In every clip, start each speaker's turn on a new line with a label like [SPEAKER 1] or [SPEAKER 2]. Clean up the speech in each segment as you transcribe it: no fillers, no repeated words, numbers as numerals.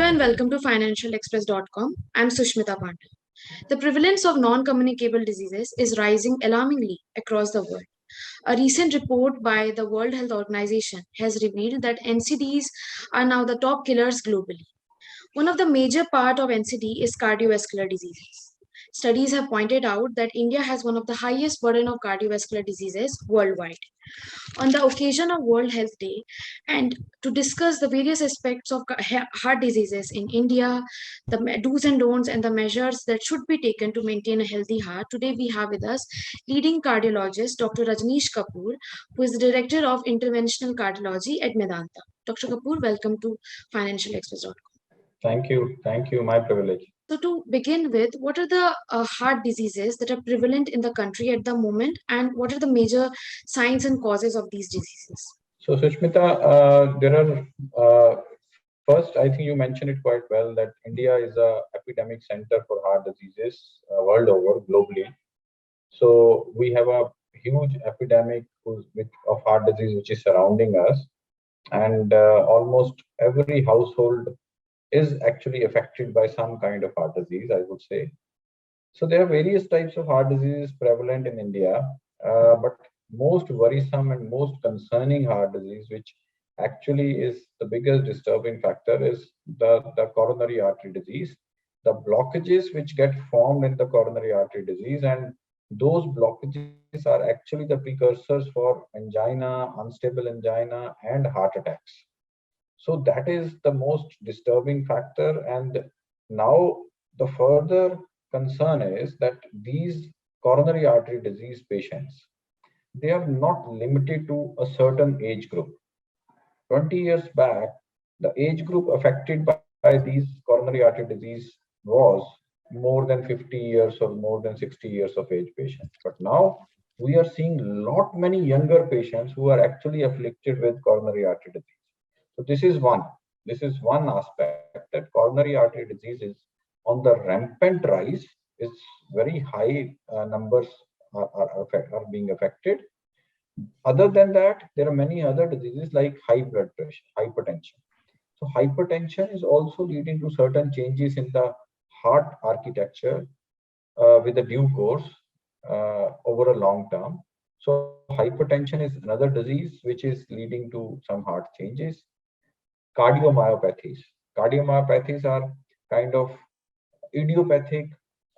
[SPEAKER 1] and welcome to financialexpress.com. I'm Sushmita Pandey. The prevalence of non-communicable diseases is rising alarmingly across the world. A recent report by the World Health Organization has revealed that NCDs are now the top killers globally. One of the major part of NCD is cardiovascular diseases. Studies have pointed out that India has one of the highest burden of cardiovascular diseases worldwide. On the occasion of World Health Day and to discuss the various aspects of heart diseases in India, the do's and don'ts, and the measures that should be taken to maintain a healthy heart. Today, we have with us leading cardiologist Dr. Rajneesh Kapoor, who is the Director of Interventional Cardiology at Medanta. Dr. Kapoor, welcome to financialexpress.com.
[SPEAKER 2] Thank you. My privilege.
[SPEAKER 1] So, to begin with, what are the heart diseases that are prevalent in the country at the moment, and what are the major signs and causes of these diseases?
[SPEAKER 2] So, Sushmita, there are first, I think you mentioned it quite well that India is a epidemic center for heart diseases world over, globally. So, we have a huge epidemic of heart disease which is surrounding us, and almost every household is actually affected by some kind of heart disease, I would say. So there are various types of heart diseases prevalent in India, but most worrisome and most concerning heart disease, which actually is the biggest disturbing factor, is the coronary artery disease. The blockages which get formed in the coronary artery disease, and those blockages are actually the precursors for angina, unstable angina, and heart attacks. So that is the most disturbing factor. And now the further concern is that these coronary artery disease patients, they are not limited to a certain age group. 20 years back, the age group affected by these coronary artery disease was more than 50 years or more than 60 years of age patients. But now we are seeing lot many younger patients who are actually afflicted with coronary artery disease. So this is one. This is one aspect, that coronary artery disease is on the rampant rise. It's very high numbers are being affected. Other than that, there are many other diseases like high blood pressure, hypertension. So hypertension is also leading to certain changes in the heart architecture with a due course over a long term. So hypertension is another disease which is leading to some heart changes. Cardiomyopathies. Cardiomyopathies are kind of idiopathic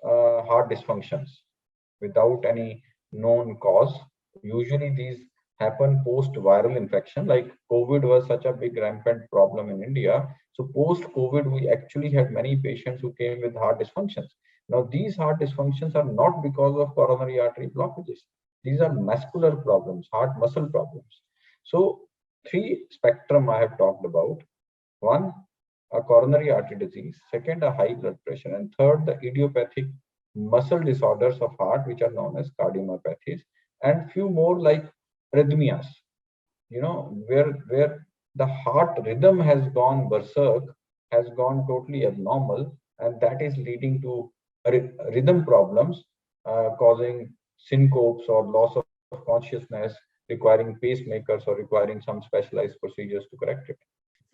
[SPEAKER 2] heart dysfunctions without any known cause. Usually these happen post viral infection, like COVID was such a big rampant problem in India. So post COVID, we actually had many patients who came with heart dysfunctions. Now these heart dysfunctions are not because of coronary artery blockages. These are muscular problems, heart muscle problems. So three spectrum I have talked about. One, a coronary artery disease. Second, a high blood pressure. And third, the idiopathic muscle disorders of heart, which are known as cardiomyopathies. And few more like arrhythmias, where the heart rhythm has gone berserk, has gone totally abnormal, and that is leading to rhythm problems, causing syncopes or loss of consciousness, requiring pacemakers or requiring some specialized procedures to correct it.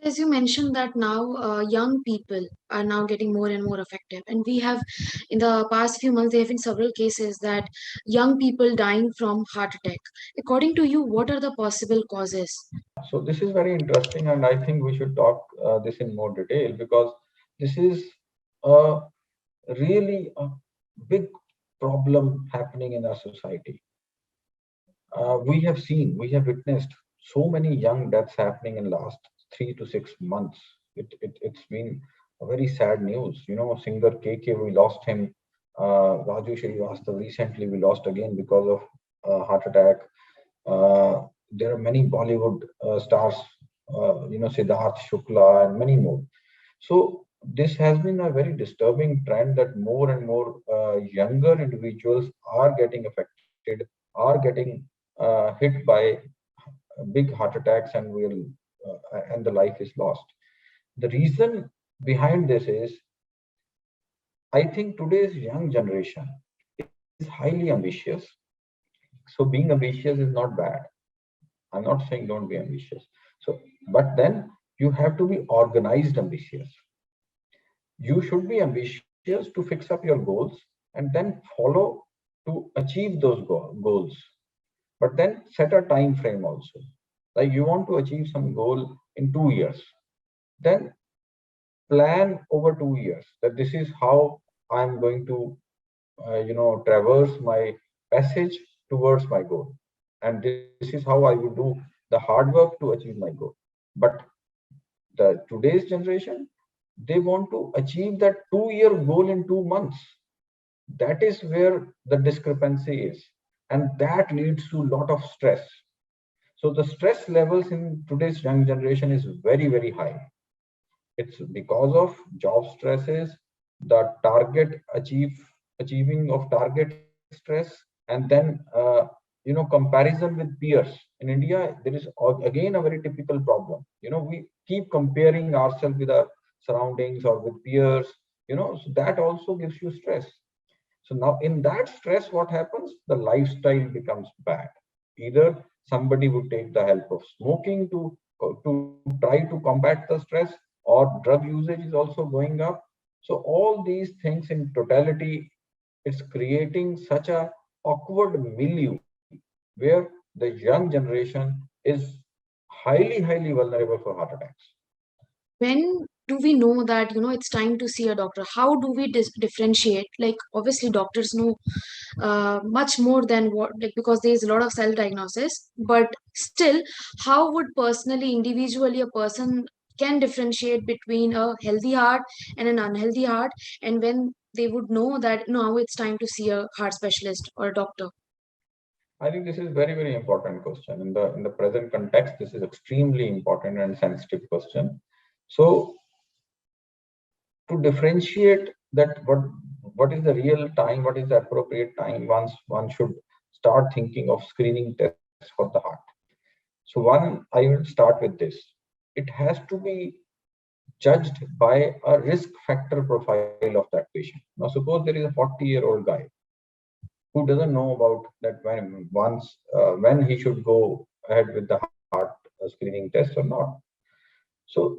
[SPEAKER 1] As you mentioned that now young people are now getting more and more effective, and we have in the past few months there have been several cases that young people dying from heart attack. According to you, what are the possible causes?
[SPEAKER 2] So this is very interesting, and I think we should talk this in more detail, because this is really a big problem happening in our society. We have witnessed so many young deaths happening in last 3 to 6 months. It's been a very sad news. Singer KK, we lost him. Raju Srivastava, recently we lost again because of heart attack. There are many Bollywood stars, Siddharth Shukla and many more. So this has been a very disturbing trend that more and more younger individuals are getting affected, are getting hit by big heart attacks, and the life is lost. The reason behind this is, I think today's young generation is highly ambitious. So being ambitious is not bad. I'm not saying don't be ambitious. But then you have to be organized ambitious. you should be ambitious to fix up your goals and then follow to achieve those goals. But then set a time frame also. Like you want to achieve some goal in 2 years, then plan over 2 years that this is how I'm going to traverse my passage towards my goal, and this is how I would do the hard work to achieve my goal. But the today's generation, they want to achieve that 2 year goal in 2 months. That is where the discrepancy is, and that leads to a lot of stress. So the stress levels in today's young generation is very, very high. It's because of job stresses, the achieving of target stress, and then comparison with peers. In India, there is again a very typical problem. We keep comparing ourselves with our surroundings or with peers. So that also gives you stress. So now in that stress, what happens? The lifestyle becomes bad. Either somebody would take the help of smoking to try to combat the stress, or drug usage is also going up. So all these things in totality, it's creating such a awkward milieu where the young generation is highly vulnerable for heart attacks.
[SPEAKER 1] When do we know that it's time to see a doctor? How do we differentiate? Like, obviously doctors know much more than what, like, because there is a lot of self diagnosis, but still, how would personally, individually, a person can differentiate between a healthy heart and an unhealthy heart, and when they would know that now it's time to see a heart specialist or a doctor?
[SPEAKER 2] I think this is very important question. In the present context, this is extremely important and sensitive question. So to differentiate that what is the real time, what is the appropriate time once one should start thinking of screening tests for the heart. So one, I will start with this. It has to be judged by a risk factor profile of that patient. Now suppose there is a 40-year-old guy who doesn't know about that when he should go ahead with the heart screening test or not. So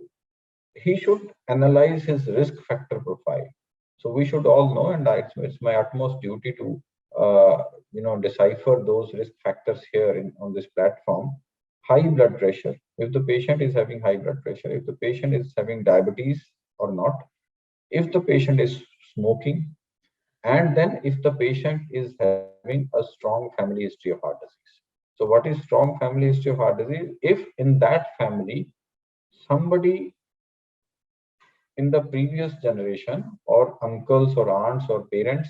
[SPEAKER 2] he should analyze his risk factor profile. So we should all know, and it's my utmost duty to decipher those risk factors here on this platform. High blood pressure. If the patient is having high blood pressure, if the patient is having diabetes or not, if the patient is smoking, and then if the patient is having a strong family history of heart disease. So what is strong family history of heart disease? If in that family somebody in the previous generation, or uncles or aunts or parents,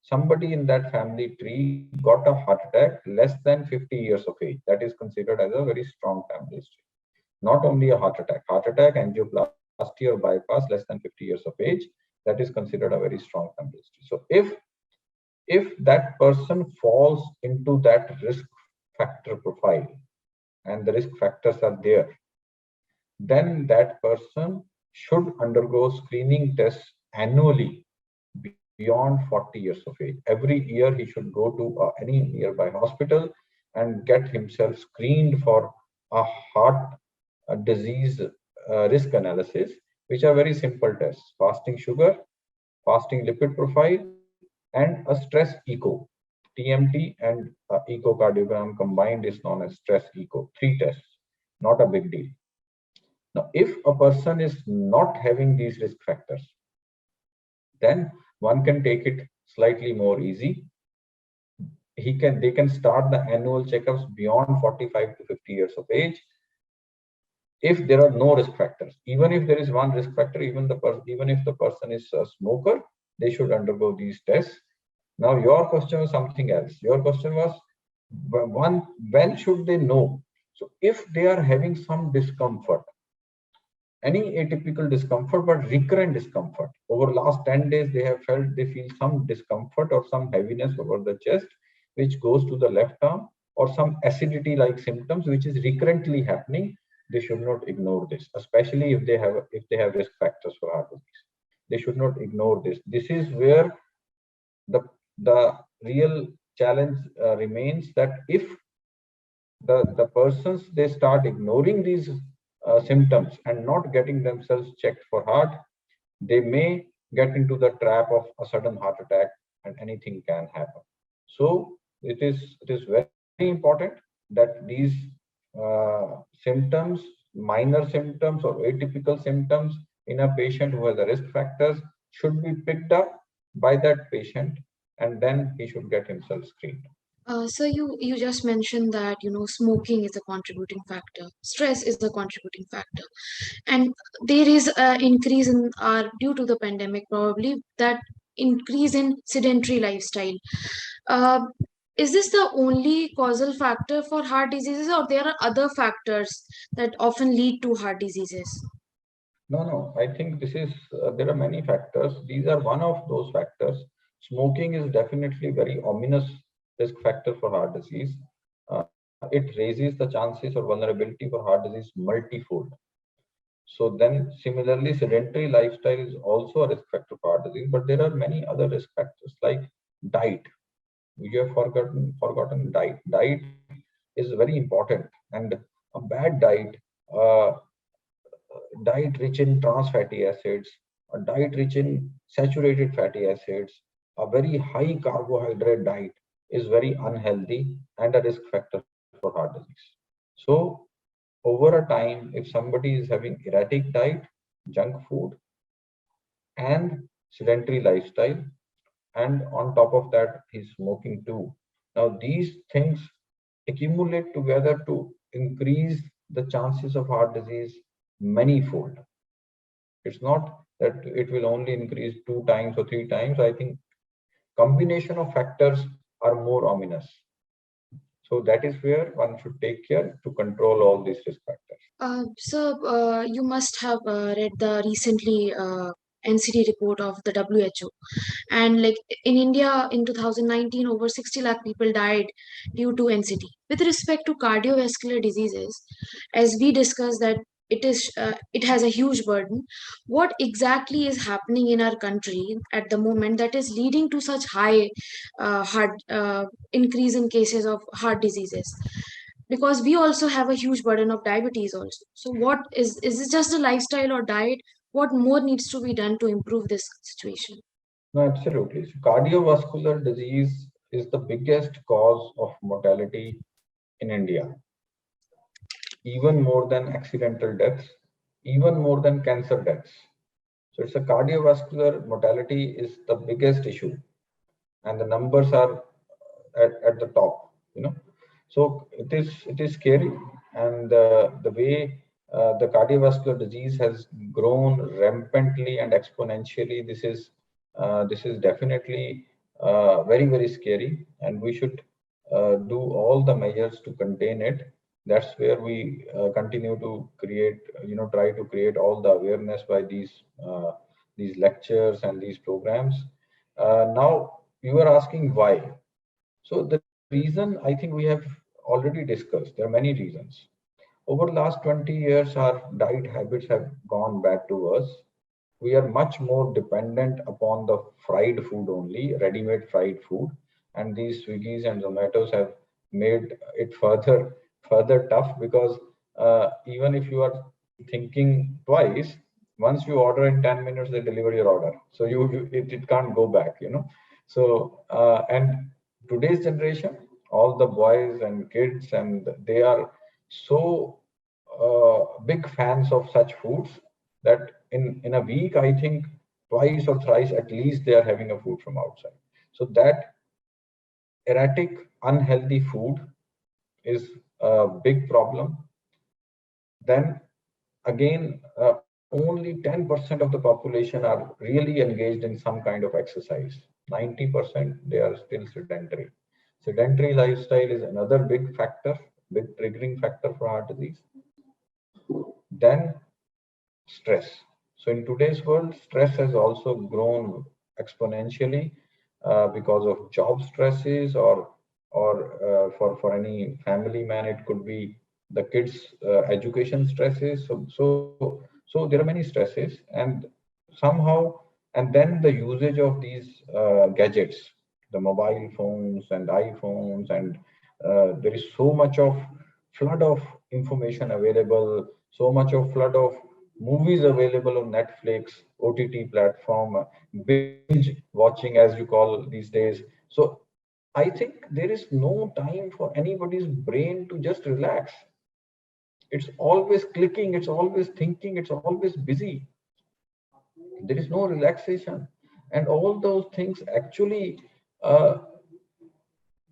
[SPEAKER 2] somebody in that family tree got a heart attack less than 50 years of age, that is considered as a very strong family history. Not only a heart attack, angioplasty or bypass less than 50 years of age, that is considered a very strong family history. So if that person falls into that risk factor profile and the risk factors are there, then that person should undergo screening tests annually beyond 40 years of age. Every year he should go to any nearby hospital and get himself screened for a heart disease risk analysis, which are very simple tests: fasting sugar, fasting lipid profile, and a stress echo. TMT and echocardiogram combined is known as stress echo. 3 tests, not a big deal. Now, if a person is not having these risk factors, then one can take it slightly more easy. They can start the annual checkups beyond 45 to 50 years of age. If there are no risk factors, even if there is one risk factor, even if the person is a smoker, they should undergo these tests. Now, your question was something else. Your question was, when should they know? So if they are having some discomfort, any atypical discomfort, but recurrent discomfort over last 10 days, they feel some discomfort or some heaviness over the chest, which goes to the left arm, or some acidity like symptoms which is recurrently happening, they should not ignore this, especially if they have risk factors for heart disease. They should not ignore this. This is where the real challenge remains, that if the persons, they start ignoring these symptoms and not getting themselves checked for heart, they may get into the trap of a sudden heart attack, and anything can happen. So it is very important that these symptoms, minor symptoms or atypical symptoms in a patient who has the risk factors should be picked up by that patient, and then he should get himself screened.
[SPEAKER 1] So you just mentioned that smoking is a contributing factor, stress is a contributing factor, and there is an increase in our due to the pandemic probably that increase in sedentary lifestyle. Uh, is this the only causal factor for heart diseases, or there are other factors that often lead to heart diseases?
[SPEAKER 2] No, no, I think this is, there are many factors. These are one of those factors. Smoking is definitely very ominous risk factor for heart disease. It raises the chances or vulnerability for heart disease multifold. So then similarly, sedentary lifestyle is also a risk factor for heart disease, but there are many other risk factors like diet. We have forgotten diet. Diet is very important, and a bad diet, uh, diet rich in trans fatty acids, a diet rich in saturated fatty acids, a very high carbohydrate diet is very unhealthy and a risk factor for heart disease. So over a time, if somebody is having erratic diet, junk food, and sedentary lifestyle, and on top of that, he's smoking too. Now, these things accumulate together to increase the chances of heart disease manyfold. It's not that it will only increase 2 times or 3 times. I think combination of factors are more ominous. So that is where one should take care to control all these risk factors.
[SPEAKER 1] So you must have read the recently NCD report of the WHO, and like in India in 2019, over 60 lakh people died due to NCD. With respect to cardiovascular diseases, as we discussed that it has a huge burden. What exactly is happening in our country at the moment that is leading to such high heart increase in cases of heart diseases? Because we also have a huge burden of diabetes also. So what is it just a lifestyle or diet? What more needs to be done to improve this situation?
[SPEAKER 2] No, absolutely. So cardiovascular disease is the biggest cause of mortality in India, even more than accidental deaths, even more than cancer deaths. So it's a cardiovascular mortality is the biggest issue, and the numbers are at the top. So it is scary, and the way the cardiovascular disease has grown rampantly and exponentially, this is definitely very scary, and we should do all the measures to contain it. That's where we continue to create, try to create all the awareness by these lectures and these programs. Now you are asking why. So the reason, I think, we have already discussed. There are many reasons. Over the last 20 years, our diet habits have gone bad to us. We are much more dependent upon the fried food only, ready-made fried food, and these Swiggies and Zomatos have made it further tough, because even if you are thinking twice, once you order in 10 minutes, they deliver your order. So it can't go back. So and today's generation, all the boys and kids, and they are so big fans of such foods that in a week, I think twice or thrice at least they are having a food from outside. So that erratic, unhealthy food is a big problem. Then again, only 10% of the population are really engaged in some kind of exercise. 90% they are still sedentary. Sedentary lifestyle is another big factor, big triggering factor for heart disease. Then stress. So in today's world, stress has also grown exponentially because of job stresses, or for any family man, it could be the kids' education stresses. So there are many stresses, and somehow, and then the usage of these gadgets, the mobile phones and iPhones, and there is so much of flood of information available, so much of flood of movies available on Netflix, OTT platform, binge watching as you call these days. So I think there is no time for anybody's brain to just relax. It's always clicking, it's always thinking, it's always busy. There is no relaxation. And all those things actually uh,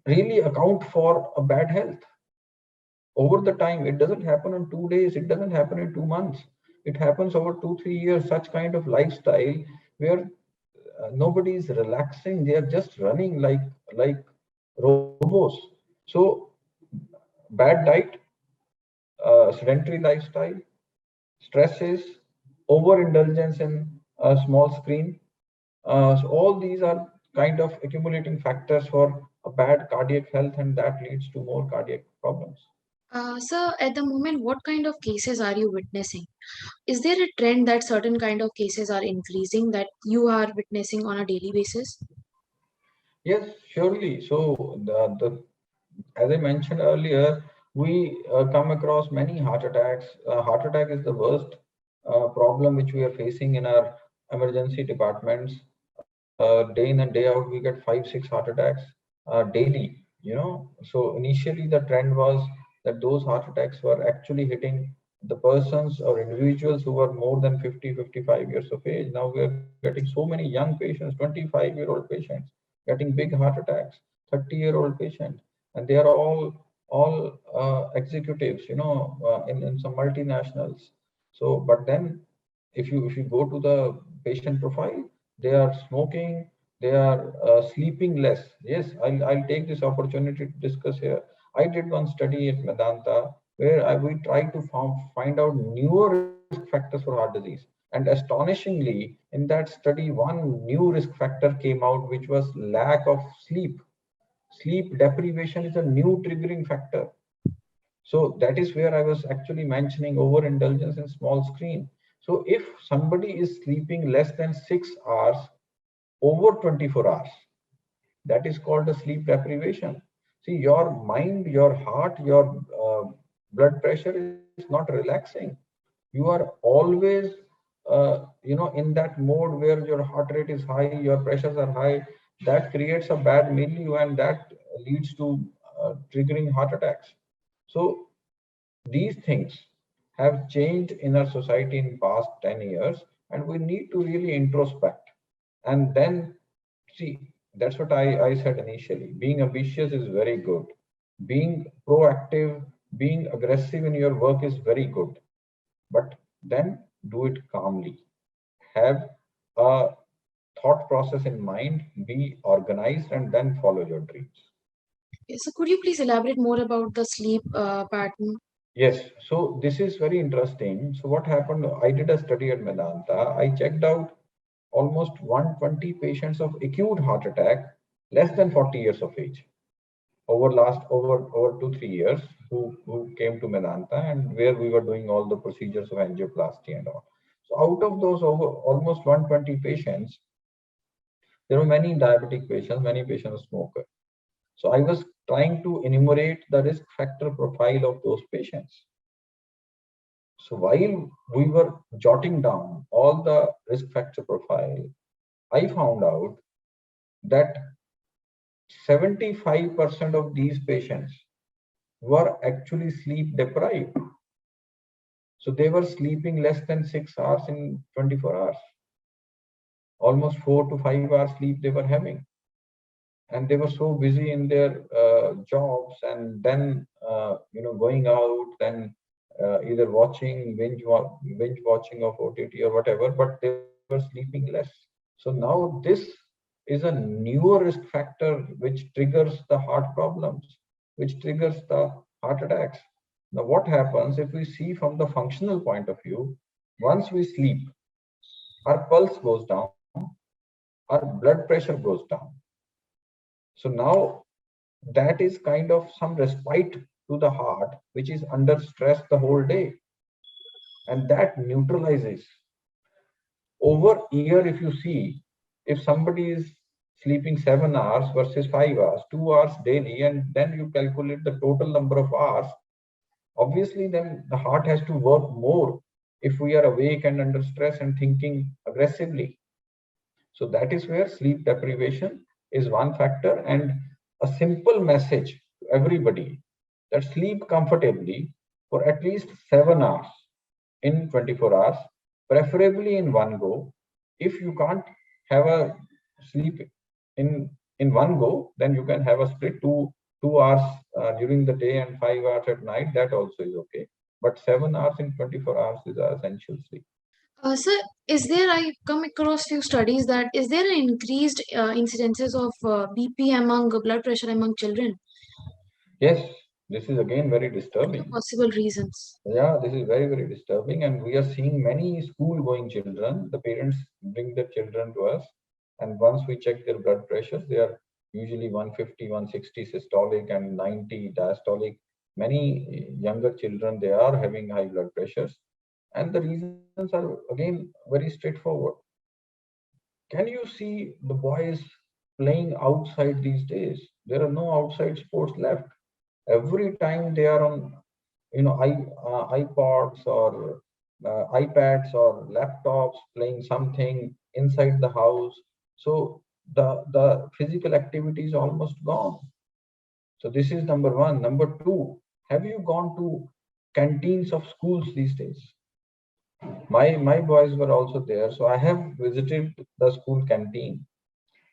[SPEAKER 2] really account for a bad health. Over the time, it doesn't happen in 2 days, it doesn't happen in 2 months. It happens over 2 3 years. Such kind of lifestyle where nobody is relaxing, they are just running like robots. So bad diet, sedentary lifestyle, stresses, overindulgence in a small screen. So all these are kind of accumulating factors for a bad cardiac health, and that leads to more cardiac problems.
[SPEAKER 1] Sir, at the moment, what kind of cases are you witnessing? Is there a trend that certain kind of cases are increasing that you are witnessing on a daily basis?
[SPEAKER 2] Yes, surely. So as I mentioned earlier, we come across many heart attacks. Heart attack is the worst problem which we are facing in our emergency departments. Day in and day out, we get 5 6 heart attacks daily. So initially the trend was that those heart attacks were actually hitting the persons or individuals who were more than 50 55 years of age. Now we are getting so many young patients, 25-year-old patients getting big heart attacks, 30-year-old patient, and they are all executives, in some multinationals. So but then if you go to the patient profile, they are smoking, they are sleeping less. Yes, I'll take this opportunity to discuss here. I did one study at Medanta where we tried to find out newer risk factors for heart disease. And astonishingly, in that study, one new risk factor came out, which was lack of sleep. Sleep deprivation is a new triggering factor. So that is where I was actually mentioning overindulgence in small screen. So if somebody is sleeping less than 6 hours over 24 hours, that is called a sleep deprivation. See, your mind, your heart, your blood pressure is not relaxing. You are always, in that mode where your heart rate is high, your pressures are high. That creates a bad milieu, and that leads to triggering heart attacks. So these things have changed in our society in past 10 years, and we need to really introspect. And then see, that's what I said initially. Being ambitious is very good. Being proactive, being aggressive in your work is very good. But then do it calmly. Have a thought process in mind, be organized, and then follow your dreams.
[SPEAKER 1] Okay, so could you please elaborate more about the sleep pattern?
[SPEAKER 2] Yes, so this is very interesting. So what happened? I did a study at Medanta. I checked out almost 120 patients of acute heart attack, less than 40 years of age, over 2 3 years, who came to Medanta, and where we were doing all the procedures of angioplasty and all. So out of those over almost 120 patients, there were many diabetic patients, many patients smokers. So I was trying to enumerate the risk factor profile of those patients. So while we were jotting down all the risk factor profile, I found out that 75% of these patients were actually sleep deprived. So they were sleeping less than 6 hours in 24 hours. Almost 4 to 5 hours sleep they were having. And they were so busy in their jobs, and then going out, then either watching binge watching of OTT or whatever, but they were sleeping less. So now this is a newer risk factor which triggers the heart problems, which triggers the heart attacks. Now, what happens if we see from the functional point of view? Once we sleep, our pulse goes down, our blood pressure goes down. So now that is kind of some respite to the heart, which is under stress the whole day, and that neutralizes. Over year, if you see, if somebody is sleeping 7 hours versus 5 hours, 2 hours daily, and then you calculate the total number of hours, obviously then the heart has to work more. if we are awake and under stress and thinking aggressively. So that is where sleep deprivation is one factor, and a simple message to everybody that sleep comfortably for at least 7 hours in 24 hours, preferably in one go. If you can't have a sleep in one go, then you can have a split 2 hours during the day and 5 hours at night. That also is okay. But 7 hours in 24 hours is our essential sleep.
[SPEAKER 1] Sir, is there, I come across few studies that is there an increased incidences of BP among blood pressure among children?
[SPEAKER 2] Yes, this is again very
[SPEAKER 1] What are the
[SPEAKER 2] disturbing.
[SPEAKER 1] possible reasons?
[SPEAKER 2] Yeah, this is very, very disturbing. And we are seeing many school going children. The parents bring their children to us. And once we check their blood pressures, they are usually 150, 160 systolic and 90 diastolic. Many younger children, they are having high blood pressures. And the reasons are again very straightforward. Can you see the boys playing outside these days? There are no outside sports left. Every time they are on iPods or iPads or laptops playing something inside the house. So the physical activity is almost gone. So this is number one. Number two, have you gone to canteens of schools these days? My boys were also there, so I have visited the school canteen,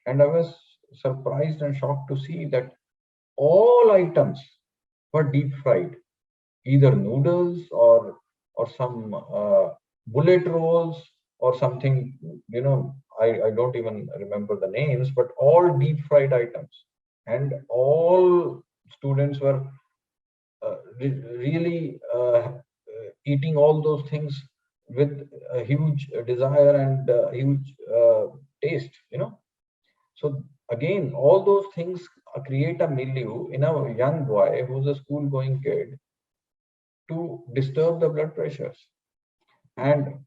[SPEAKER 2] and I was surprised and shocked to see that all items were deep fried, either noodles or some bullet rolls or something. I don't even remember the names, but all deep fried items, and all students were really eating all those things with a huge desire and huge taste. So again, all those things create a milieu in a young boy who's a school going kid to disturb the blood pressures. And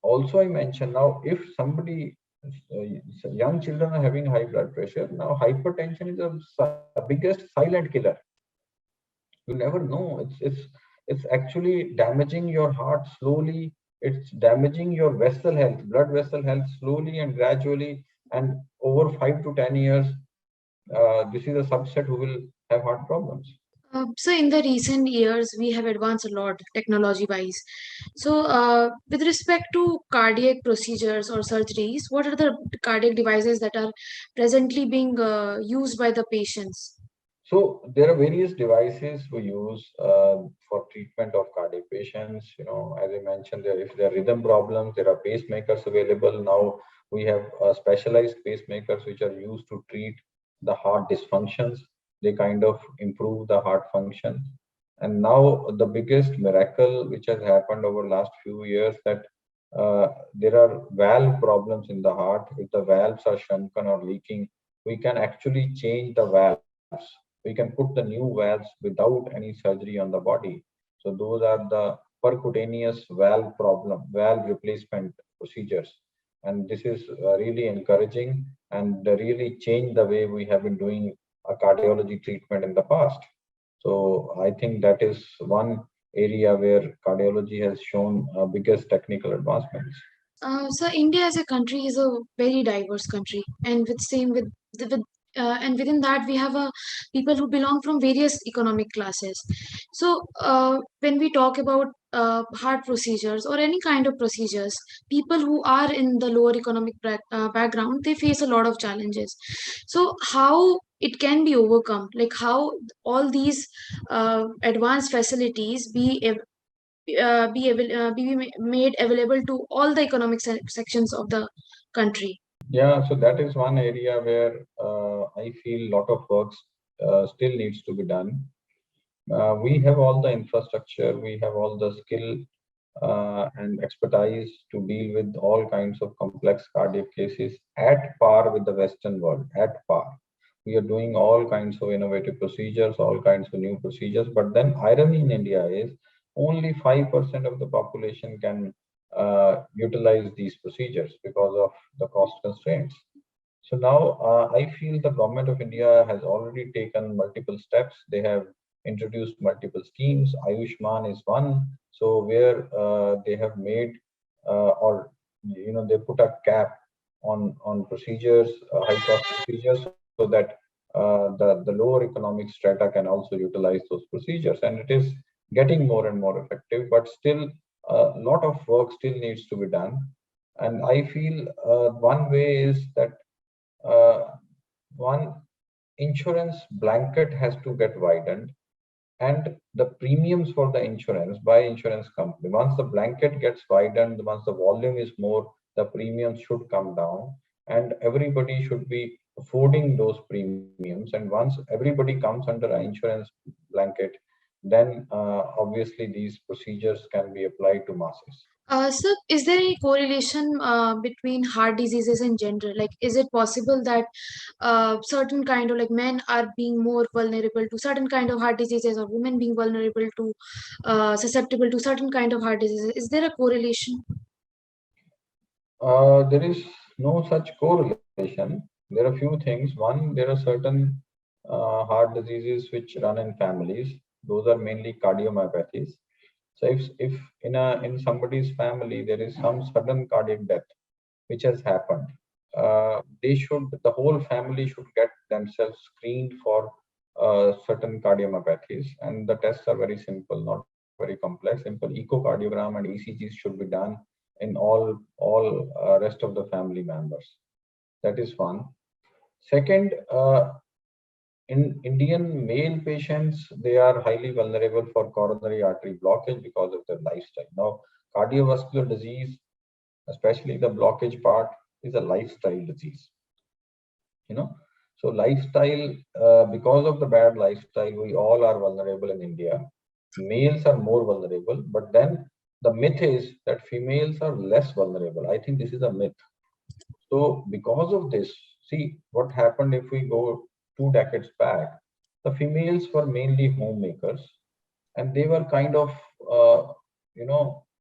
[SPEAKER 2] also, I mentioned now, if somebody, young children are having high blood pressure, now hypertension is the biggest silent killer. You never know. It's actually damaging your heart slowly. It's damaging your vessel health, blood vessel health slowly and gradually. And over 5 to 10 years, this is a subset who will have heart problems.
[SPEAKER 1] So in the recent years, we have advanced a lot technology-wise. So with respect to cardiac procedures or surgeries, what are the cardiac devices that are presently being used by the patients?
[SPEAKER 2] So there are various devices we use for treatment of cardiac patients. As I mentioned, if there are rhythm problems, there are pacemakers available. Now we have specialized pacemakers which are used to treat the heart dysfunctions. They kind of improve the heart function. And now the biggest miracle which has happened over last few years, that there are valve problems in the heart. If the valves are shrunken or leaking, we can actually change the valves. We can put the new valves without any surgery on the body. So those are the percutaneous valve replacement procedures. And this is really encouraging and really changed the way we have been doing a cardiology treatment in the past. So I think that is one area where cardiology has shown biggest technical advancements.
[SPEAKER 1] So India as a country is a very diverse country, and with same with and within that we have people who belong from various economic classes. So when we talk about heart procedures or any kind of procedures, people who are in the lower economic background, they face a lot of challenges. So how it can be overcome, like how all these advanced facilities be made available to all the economic sections of the country.
[SPEAKER 2] Yeah, so that is one area where I feel a lot of work still needs to be done. We have all the infrastructure, we have all the skill and expertise to deal with all kinds of complex cardiac cases at par with the Western world, at par. We are doing all kinds of innovative procedures, all kinds of new procedures. But then irony in India is only 5% of the population can utilize these procedures because of the cost constraints. So now I feel the government of India has already taken multiple steps. They have introduced multiple schemes. Ayushman is one So where they have made or they put a cap on procedures, high cost procedures, so that the lower economic strata can also utilize those procedures, and it is getting more and more effective. But still, a lot of work still needs to be done, and I feel one way is that uh, one insurance blanket has to get widened, and the premiums for the insurance by insurance company, once the blanket gets widened, once the volume is more, the premiums should come down, and everybody should be affording those premiums. And once everybody comes under an insurance blanket, then obviously these procedures can be applied to masses.
[SPEAKER 1] So, is there any correlation between heart diseases in gender? Like, is it possible that certain kind of like men are being more vulnerable to certain kind of heart diseases, or women being vulnerable to susceptible to certain kind of heart diseases? Is there a correlation?
[SPEAKER 2] There is no such correlation. There are few things. One, there are certain heart diseases which run in families. Those are mainly cardiomyopathies. So if in somebody's family there is some sudden cardiac death which has happened, the whole family should get themselves screened for certain cardiomyopathies, and the tests are very simple, not very complex. Simple echocardiogram and ECGs should be done in all rest of the family members. That is one. Second, in Indian male patients, they are highly vulnerable for coronary artery blockage because of their lifestyle. Now, cardiovascular disease, especially the blockage part, is a lifestyle disease. You know, so lifestyle, because of the bad lifestyle, we all are vulnerable in India. Males are more vulnerable, but then the myth is that females are less vulnerable. I think this is a myth. So because of this, see what happened if we go 2 decades back. The females were mainly homemakers, and they were kind of,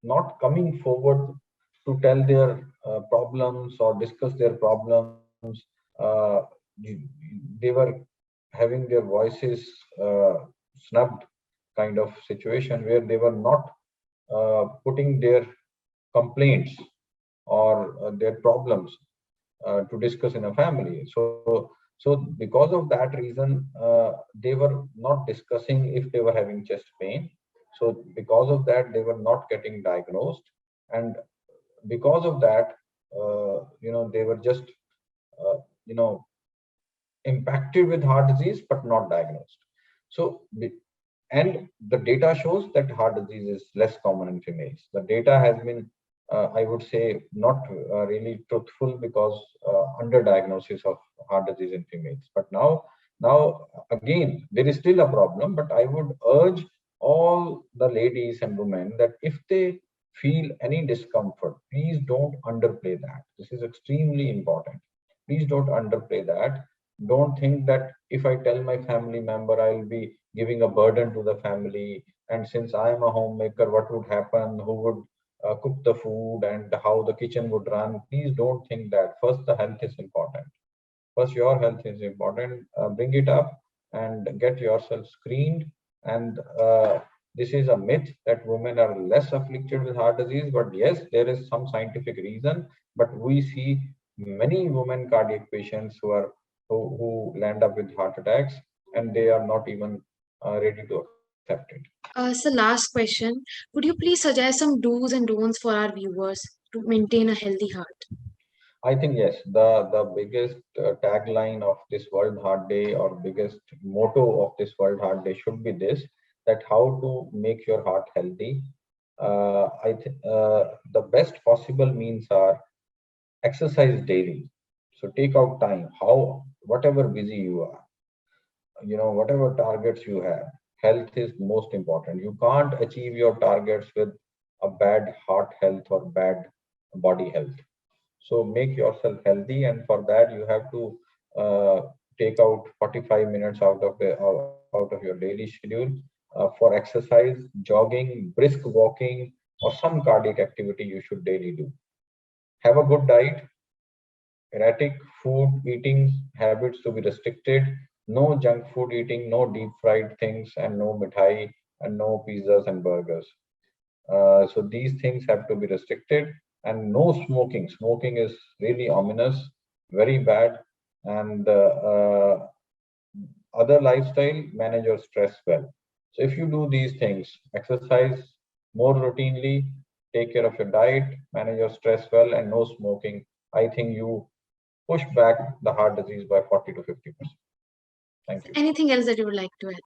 [SPEAKER 2] not coming forward to tell their problems or discuss their problems. Uh, they were having their voices snubbed, kind of situation where they were not putting their complaints or their problems to discuss in a family. So because of that reason, they were not discussing if they were having chest pain. So because of that, they were not getting diagnosed, and because of that, they were just uh, you know impacted with heart disease but not diagnosed. So and the data shows that heart disease is less common in females. The data has been, I would say, not really truthful, because underdiagnosis of heart disease in females. But now again, there is still a problem. But I would urge all the ladies and women that if they feel any discomfort, please don't underplay that. This is extremely important. Please don't underplay that. Don't think that if I tell my family member, I'll be giving a burden to the family. And since I am a homemaker, what would happen? Who would cook the food, and how the kitchen would run? Please don't think that. First, the health is important. First, your health is important. Bring it up and get yourself screened. And this is a myth that women are less afflicted with heart disease. But yes, there is some scientific reason. But we see many women cardiac patients who land up with heart attacks, and they are not even ready to accept it.
[SPEAKER 1] So, last question. Could you please suggest some do's and don'ts for our viewers to maintain a healthy heart?
[SPEAKER 2] I think yes, the biggest tagline of this World Heart Day, or biggest motto of this World Heart Day, should be this: that how to make your heart healthy. The best possible means are exercise daily. So take out time. Whatever busy you are, whatever targets you have, health is most important. You can't achieve your targets with a bad heart health or bad body health. So make yourself healthy, and for that you have to uh, take out 45 minutes out of your daily schedule for exercise, jogging, brisk walking, or some cardiac activity you should daily do. Have a good diet. Erratic food eating habits to be restricted. No junk food eating, no deep fried things, and no mithai, and no pizzas and burgers. So these things have to be restricted, and no smoking. Smoking is really ominous, very bad, and other lifestyle, manage your stress well. So if you do these things, exercise more routinely, take care of your diet, manage your stress well, and no smoking, I think you push back the heart disease by 40 to 50%. Thank you.
[SPEAKER 1] Anything else that you would like to add?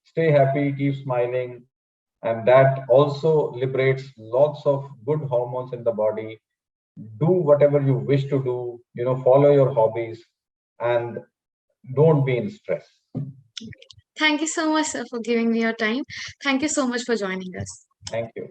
[SPEAKER 2] Stay happy, keep smiling, and that also liberates lots of good hormones in the body. Do whatever you wish to do, follow your hobbies, and don't be in stress.
[SPEAKER 1] Thank you so much, sir, for giving me your time. Thank you so much for joining us.
[SPEAKER 2] Thank you.